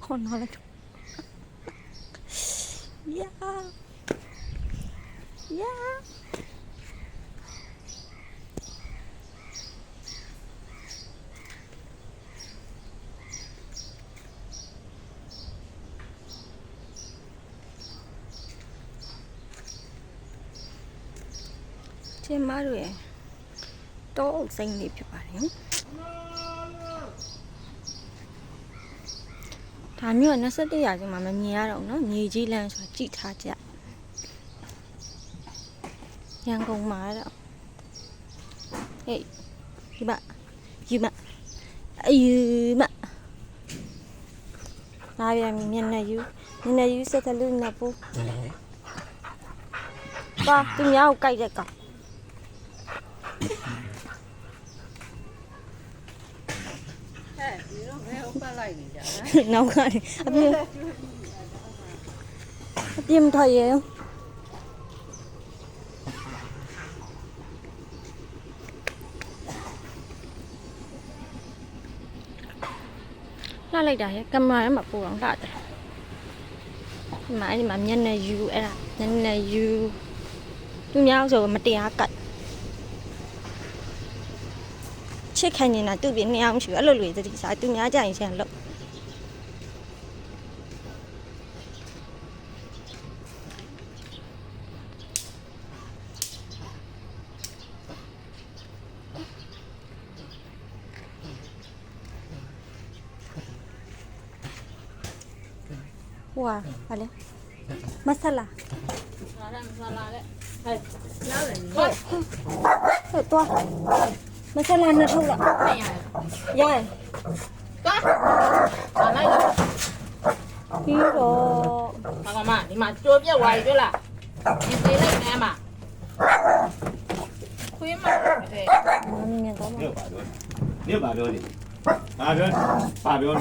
ခေါ်နော်လိုက်ယာယာကျမတို့ရဲ့တောအုပ်စိမ်းလေးဖြစ်ပါတယ်ဒါမျိုး21ရာစုမှာမမြင်ရတော့နော်မြေကြီးလမ်းဆိုတာကြည့်ထားကြရန်ကုန်မှာတော့ဟေးဒီမယူမအယူမလာပြန်မျက်နှာယူစက်တလူနဲ့ပို့ပါသူများကိုကြိုက်တဲ့ကောင်နောက်ကနေအပြင်မထွက်ရအောင်လှလိုက်တာရကင်မရာထဲမှာပို့အောင်လှတယ်ဒီမှာမျက်နှာယူအဲ့ဒါမျက်နှာယူသူများဆိုမတရားကတ်ချစ်ခိုင်နေတာသူ့ပြင်း2 အောင်ရှိအဲ့လိုလူတွေတတိစားသူများကြရင်ရှင်းလို့哇，好嘞，玛莎拉。玛莎拉嘞，哎，哪人？多，多，玛莎拉那头了。呀，多，哪来的？这个。妈妈，你妈左边歪去了，你谁来买嘛？可以吗？对。你把标的，发标的。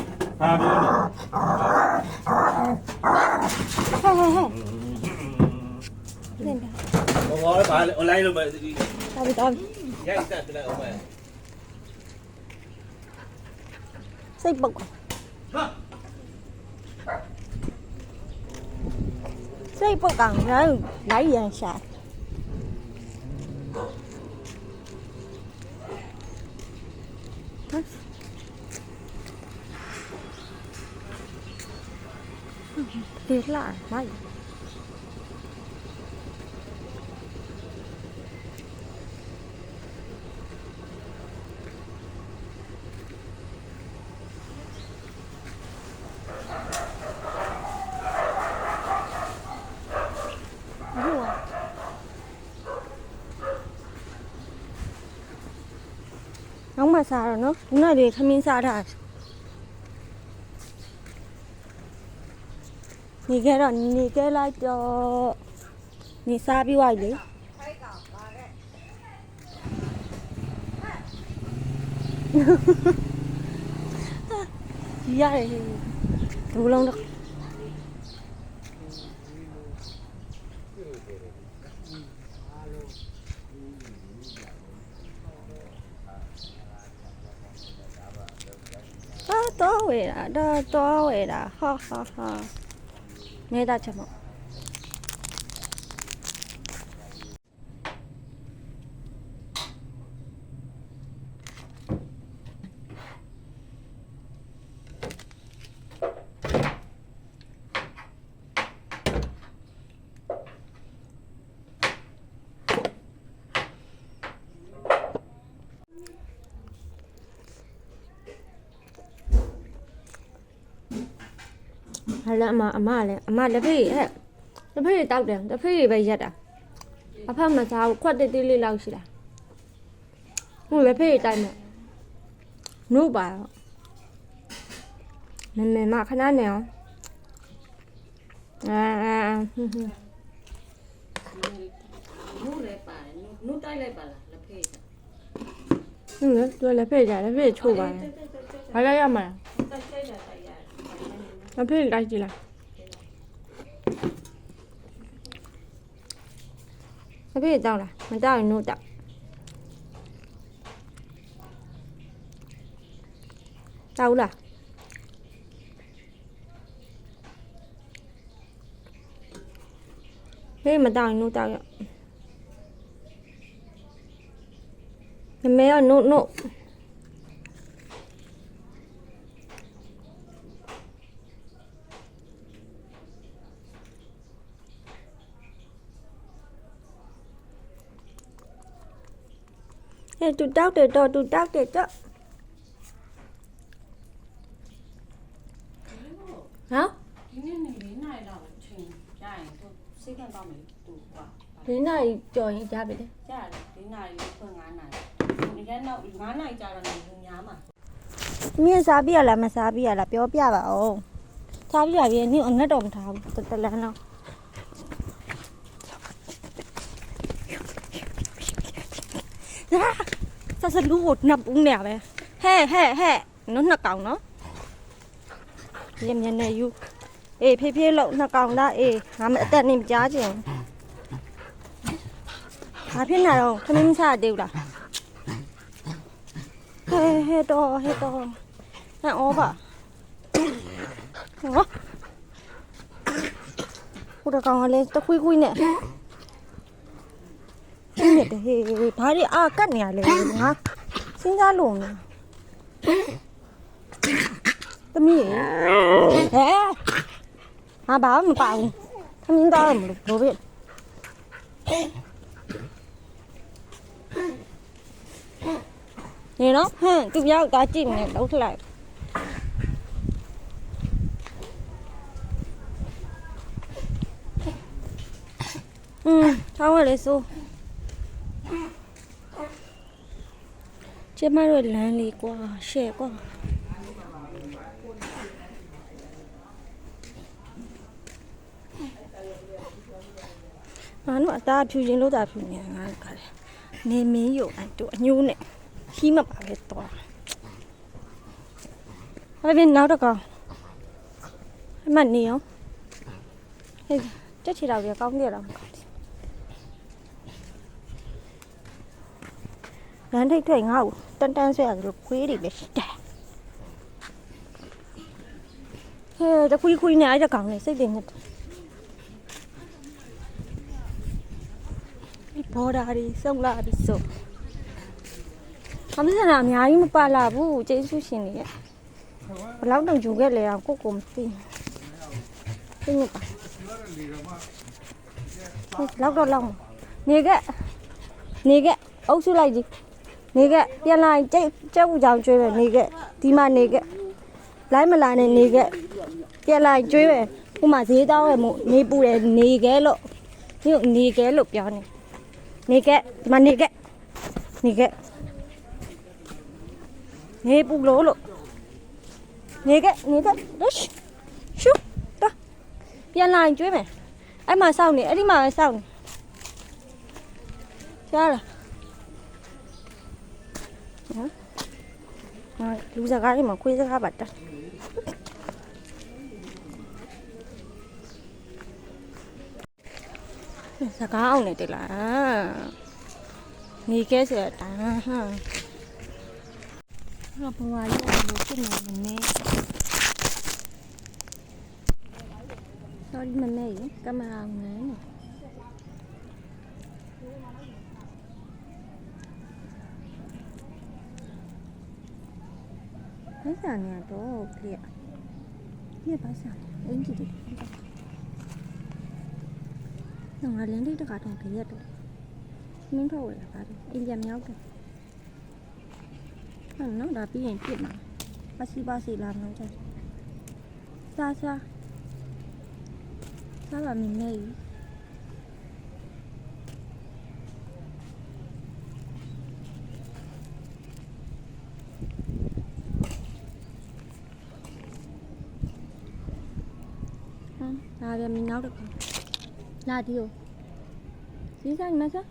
我来了嘛，到。也一站出来我们。谁不管？谁不讲人来人噻？别辣，妈呀！น้องมาซาแล้วเนาะน่าดีขมิ้นซาได้นี่แกတော့นี่แกလိုက်တော့นี่စားပြီးွားပြီလေရတယ်ဒူလုံးတော့တော့ဝေးတာတော့ဝေးတာဟာနေတာချက်မဟာလာအမလက်ဖေးလက်ဖေးတောက်တယ်လက်ဖေးပဲရက်တာအဖက်မစားဘူးခွက်တေးလေးလောက်ရှိလားဟိုလက်ဖေးတိုင်းမဲ့နို့ပါတော့မမခဏနေအောင်နို့လည်းပါတယ်နို့တိုက်လိုက်ပါလားလက်ဖေးဟုတ်လက်ဖေးကြလက်ဖေးချိုးပါဘာလဲရမှာလက်ဖေးတိုက်ကြည့်လားလက်ဖေးတောက်လားမတောက်ရင်နို့တောက်တောက်လား ဟေးမတောင်းနုတောင်းရမမေရနုနုဟဲ့တူတောက်တယ်တော့တူတောက်တယ်တော့ဟမ်ဒီနေ့နေ၄နာရီလောက်ချိန်ရရင်သူစိတ်ကတော့မယ်သူက ဒီနေ့ကြော်ရင်ကြပြီလေ ရတယ်၄နာရီခွင့်9နာရီဒီကနေ့နောက်9နာရီကြာတော့လူများမှာ မြင်စားပြရလားမစားပြရလားပြောပြပါဦးစားပြရပြီနင်အငတ်တော်မထားဘူးတလန်းတော့ဆက်စလူကိုနှစ်ပူးနေရပဲဟဲ့နော်နှစ်ကောင်နော်မြင်နေယူအေးဖေးဖေးလို့နှစ်ကောင်လားအေးငါမအသက်နေမကြားချင်ဘာဖြစ်နေတော့ခမင်းမစားသေးဘူးလားဟဲ့တော့ဟဲ့ဩပါဟောဟိုတကောင်ကလည်းတခွေးခွေးနဲ့ဒီနဲ့ဟေးဘာတွေအာကတ်နေရလဲငါစဉ်းစားလို့မသမီးဟဲ့ဟာဘာမှမပါဘူးခမင်းသားမလို့ဘယ်နေနော်ဟမ်သူပြောက်သားကြည့်နေတော့လိုက်ထားရလေဆိုကျမတို့လမ်းလေးကွာရှယ်ကွာငါတို့အသားဖြူရင်လို့သာဖြူနေငါတို့ကလည်းနေမင်းရုံအတူအညိုးနဲ့ခီးမပါပဲတော့အဲ့ဒါနောက်တော့ကောင်းအမနေအောင်ဟဲ့တက်ချီတော့ပြကောင်းကြတော့လမ်းထိတ်ထိတ်ငါ့ကိုတန်းဆွဲရတယ်လို့ခွေးတွေပဲရှိတယ်ဟဲ့တခွေးနဲ့အဲ့ဒါကောင်းနေစိတ်တွေညစ်ဘော်ဒါရီစုံလာပြီစုံအမစနာအများကြီးမပါလာဘူးကျေးဇူးရှင်တွေရဲ့ဘယ်လောက်တောင်ယူခဲ့လဲအောင်ကိုမသိသိနေပါလောက်တော့လောက်နေကအုပ်စုလိုက်ကြီးနေကပြန်လာကျက်ဦးကြောင်ကျွေးပဲနေကဒီမှာနေကလိုက်မလာနဲ့နေကပြန်လာကျွေးပဲဥမာဈေးတောင်းရမို့နေပူတယ်နေကလို့နေကလို့ပြောနေကဒီမှာနေပူလို့နေကရှုတော့ပြန်လာကျွေးမယ်အဲ့မှာစောင့်နေအဲ့ဒီမှာပဲစောင့်နေကြားလားလူစကားတွေမှာခွေးစကားပါတာစကားအောင်နေတယ်လားနေကဲဆိုတာဟာဘဝလေးကိုဖြစ်နေမနေ sorry မမေကင်မရာငန်းဘာသာနေတော့ကြည့်ရဘာသာအင်ဂျီဒီငါလင်းလေးတကားတော့ကြည့်ရတယ်မင်းတော့လာပါတယ်အင်ဂျီမြောက်တယ်ဟာနော်ဒါပြီးရင်ပြစ်မှာပါစီလာမှန်းချက်စားပါမင်းလေးဒါပဲမင်းနောက်တော့လာဒီကိုစီးဆိုင်မစား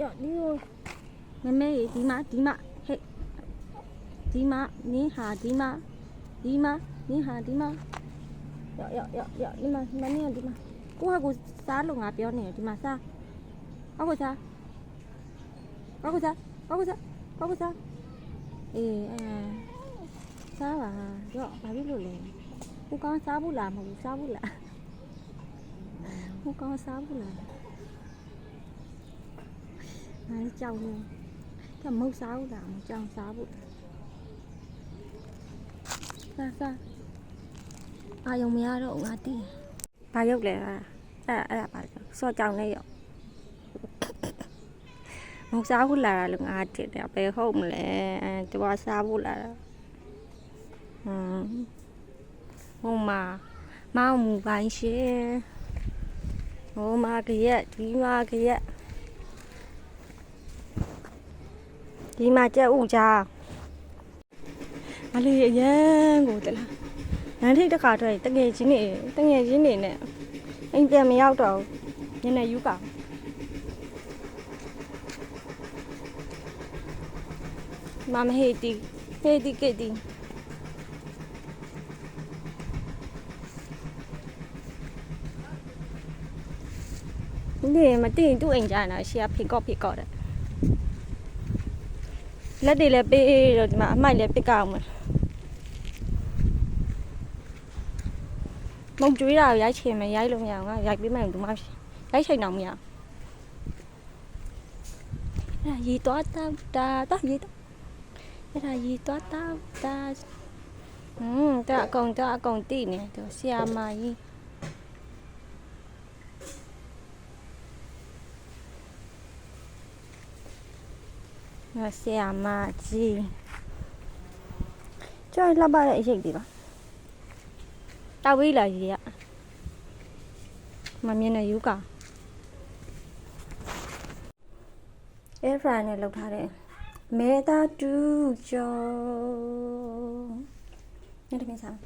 ရောဒီကိုမမေဒီမှာဟဲ့ဒီမှာနင်းဟာဒီမှာနင်းဟာဒီမှာရောဒီမှာမနေဒီမှာကိုဟာကိုစားလို့ငါပြောနေတယ်ဒီမှာစားဟုတ်ကိုစားအေးစားပါရောဘာဖြစ်လို့လဲကိုကောင်းစားဘူးလားမဟုတ်ဘူးစားဘူးလား ဟိုကောင်စားဘူးလားငါကြောက်နေကမဟုတ်စားဘူးလားမကြောက်စားဘူးစားအာယုံမရတော့ငါတီးဘာရုပ်လဲအဲ့ဒါပါစော့ကြောင်နေရောမဟုတ်စားဘူးလားလို့ငါထင်တယ်ဘယ်ဟုတ်မလဲတဝါစားဘူးလားဟိုမှာမောင်မူပိုင်းရှင်ဟိုမှာကြက်ဒီမှာကြက်ဒီမှာကြက်ဥချာမလေးအရန်ကိုတလားနန်းထိတ်တစ်ခါထွက်တငယ်ချင်းနေနဲ့အိမ်ပြန်မရောက်တော့ညနေယူကောင်မမဟေတီကေတီนี่มาติตู้အိမ်ကြနေတာရှေ့ကဖိကော့တဲ့လက်တွေလည်းပေးတော့ဒီမှာအမိုက်လည်းပစ်ကောက်မှာမုံကျွေးတာကိုရိုက်ချင်မယ်ရိုက်လို့မရအောင်ငါရိုက်ပေးမယ်ဒီမှာရိုက်ချိန်တော့မရအဲ့ဒါရေသွားတာရေတော့အဲ့ဒါရေသွားတာတာအကုန်တိနေတော့ဆရာမကြီးဆရာမကြီးကျော်လှပတဲ့အရိပ်တွေပါတောက်ဝေးလာကြီးကမမြင်နဲ့ယူကအဲဖရိုင်နဲ့လောက်ထားတဲ့မဲသားတူကျော်ညနေခင်းစား